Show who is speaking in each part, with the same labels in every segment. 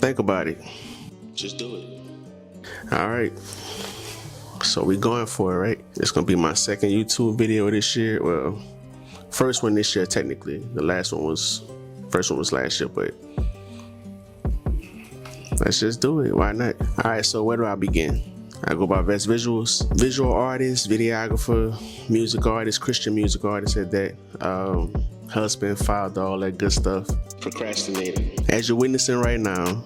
Speaker 1: think about it.
Speaker 2: Just do it.
Speaker 1: All right. So we going for it, right? It's gonna be my second YouTube video this year. Well, first one this year technically. First one was last year, but let's just do it. Why not? All right. So where do I begin? I go by best visuals, visual artist, videographer, music artist, Christian music artist at that. Husband, father, all that good stuff.
Speaker 2: Procrastinator.
Speaker 1: As you're witnessing right now,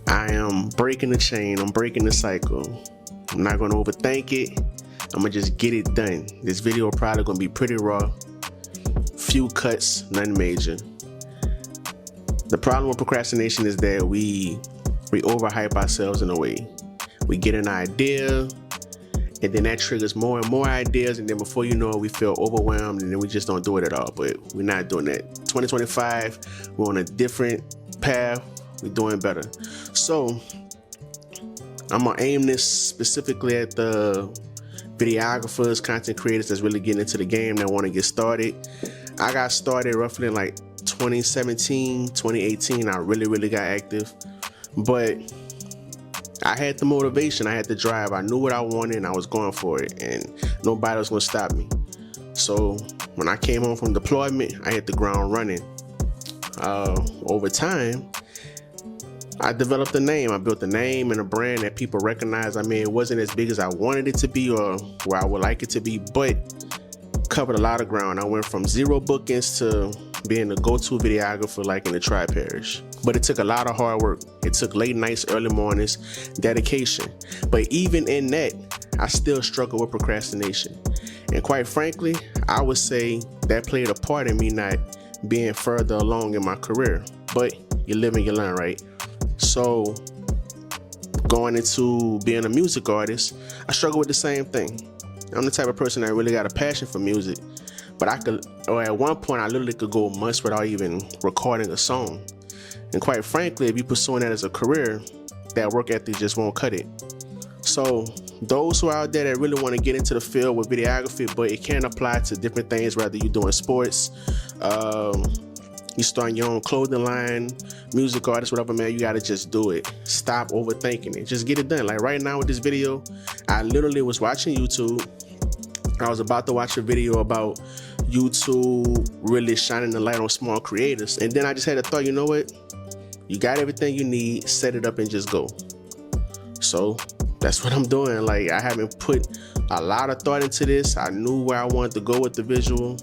Speaker 1: I am breaking the chain. I'm breaking the cycle. I'm not gonna overthink it. I'm gonna just get it done. This video probably gonna be pretty raw. Few cuts, nothing major. The problem with procrastination is that we overhype ourselves in a way. We get an idea, and then that triggers more and more ideas, and then before you know it, we feel overwhelmed, and then we just don't do it at all. But we're not doing that. 2025, we're on a different path. We're doing better. So I'm gonna aim this specifically at the videographers, content creators that's really getting into the game, that want to get started. I got started roughly in like 2017, 2018. I really got active, but I had the motivation, I had the drive, I knew what I wanted, and I was going for it, and nobody was gonna stop me. So when I came home from deployment, I hit the ground running. Over time, I developed a name. I built a name and a brand that people recognize. I mean, it wasn't as big as I wanted it to be or where I would like it to be, but covered a lot of ground. I went from 0 bookings to being the go-to videographer like in the tri-parish. But it took a lot of hard work. It took late nights, early mornings, dedication. But even in that, I still struggle with procrastination. And quite frankly, I would say that played a part in me not being further along in my career. But you live and you learn, right? So going into being a music artist, I struggle with the same thing. I'm the type of person that really got a passion for music, but at one point I literally could go months without even recording a song. And quite frankly, if you're pursuing that as a career, that work ethic just won't cut it. So those who are out there that really want to get into the field with videography, but it can apply to different things, whether you're doing sports, you starting your own clothing line, music artist, whatever, man, you gotta just do it. Stop overthinking it. Just get it done. Like right now with this video, I literally was watching YouTube. I was about to watch a video about YouTube really shining the light on small creators. And then I just had a thought, you know what? You got everything you need, set it up and just go. So that's what I'm doing. Like, I haven't put a lot of thought into this. I knew where I wanted to go with the visual,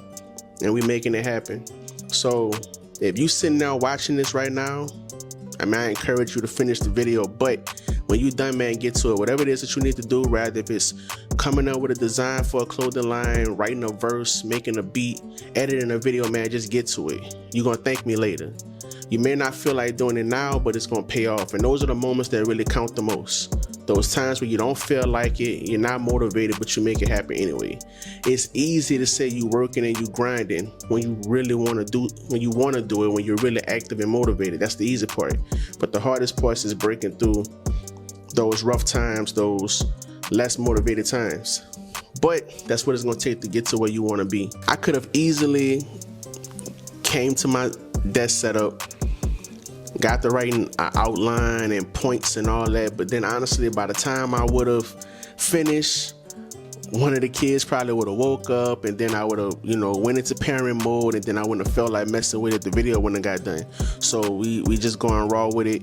Speaker 1: and we making it happen. So if you sitting there watching this right now, I mean, I encourage you to finish the video, but when you done, man, get to it. Whatever it is that you need to do, rather if it's coming up with a design for a clothing line, writing a verse, making a beat, editing a video, man, just get to it. You're gonna thank me later. You may not feel like doing it now, but it's gonna pay off. And those are the moments that really count the most. Those times where you don't feel like it, you're not motivated, but you make it happen anyway. It's easy to say you working and you grinding when you really want to do, when you're really active and motivated. That's the easy part. But the hardest part is breaking through those rough times, those less motivated times. But that's what it's gonna take to get to where you wanna be. I could have easily came to my desk setup, got the writing outline and points and all that, but then honestly, by the time I would have finished, one of the kids probably would have woke up, and then I would have, went into parent mode, and then I wouldn't have felt like messing with it. The video wouldn't have got done. So we just going raw with it.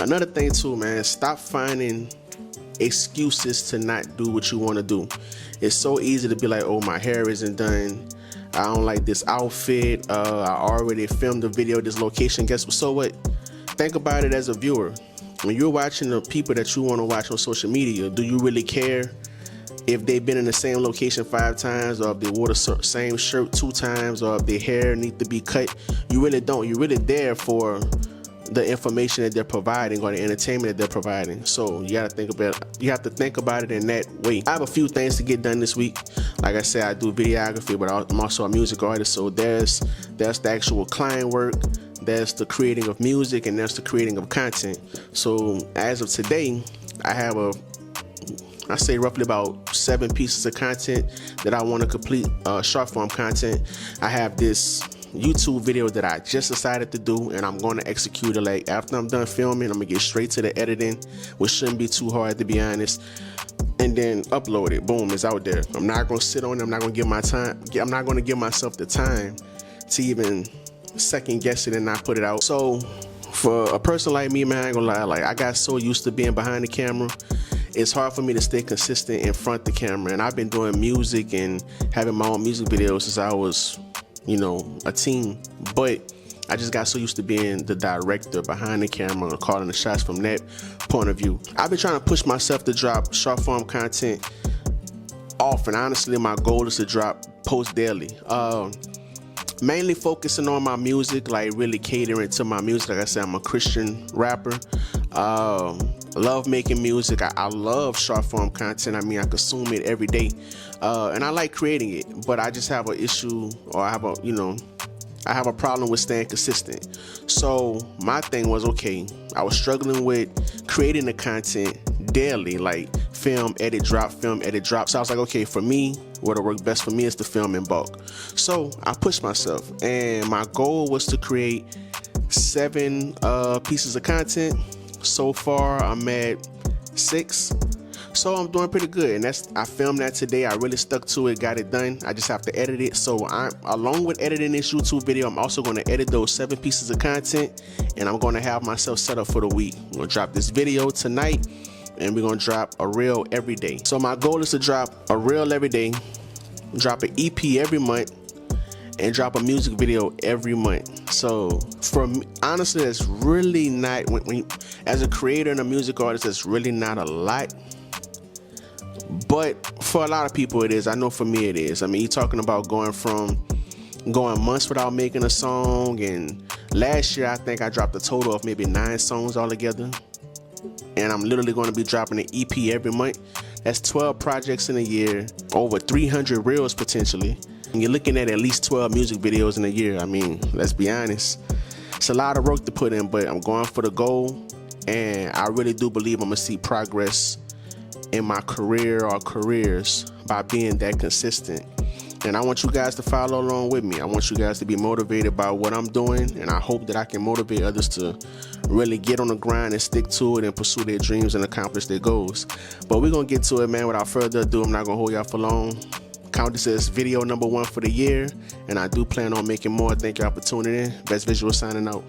Speaker 1: Another thing too, man, stop finding excuses to not do what you want to do. It's so easy to be like, oh, my hair isn't done, I don't like this outfit, I already filmed the video, this location. So what? Think about it as a viewer. When you're watching the people that you want to watch on social media, do you really care if they've been in the same location 5 times, or if they wore the same shirt 2 times, or if their hair needs to be cut? You really don't. You're really there for the information that they're providing or the entertainment that they're providing. So you have to think about it in that way. I have a few things to get done this week. Like I said, I do videography, but I'm also a music artist. So there's the actual client work, there's the creating of music, and there's the creating of content. So as of today, I have I say roughly about 7 pieces of content that I want to complete, short form content. I have this YouTube video that I just decided to do, and I'm going to execute it. Like after I'm done filming, I'm gonna get straight to the editing, which shouldn't be too hard to be honest, and then upload it. Boom, it's out there. I'm not gonna sit on it. I'm not gonna give myself the time to even second guess it and not put it out. So for a person like me, man, I ain't gonna lie, like I got so used to being behind the camera, it's hard for me to stay consistent in front of the camera. And I've been doing music and having my own music videos since I was, you know, a teen. But I just got so used to being the director behind the camera and calling the shots from that point of view. I've been trying to push myself to drop short form content often. Honestly, my goal is to drop posts daily. Mainly focusing on my music, like really catering to my music. Like I said, I'm a Christian rapper. Love making music. I love short form content. I mean, I consume it every day, and I like creating it. But I just have an issue, or I have a problem with staying consistent. So my thing was, okay, I was struggling with creating the content daily, like film, edit, drop, film, edit, drop. So I was like, okay, for me, what'll work best for me is to film in bulk. So I pushed myself, and my goal was to create 7 pieces of content. So far, I'm at 6. So I'm doing pretty good, and I filmed that today. I really stuck to it, got it done. I just have to edit it. So along with editing this YouTube video, I'm also going to edit those 7 pieces of content, and I'm going to have myself set up for the week. I'm going to drop this video tonight, and we're going to drop a reel every day. So my goal is to drop a reel every day, drop an EP every month, and drop a music video every month. So for me, honestly, it's really not, as a creator and a music artist, it's really not a lot. But for a lot of people it is. I know for me it is. I mean, you're talking about going months without making a song, and last year I think I dropped a total of maybe 9 songs altogether. And I'm literally going to be dropping an EP every month. That's 12 projects in a year, over 300 reels potentially. And you're looking at least 12 music videos in a year. I mean, let's be honest. It's a lot of work to put in, but I'm going for the goal. And I really do believe I'm going to see progress in my career or careers by being that consistent. And I want you guys to follow along with me. I want you guys to be motivated by what I'm doing, and I hope that I can motivate others to really get on the grind and stick to it and pursue their dreams and accomplish their goals. But we're gonna get to it, man. Without further ado, I'm not gonna hold y'all for long. Count this as video number 1 for the year, and I do plan on making more. Thank y'all for tuning in. Best Visual signing out.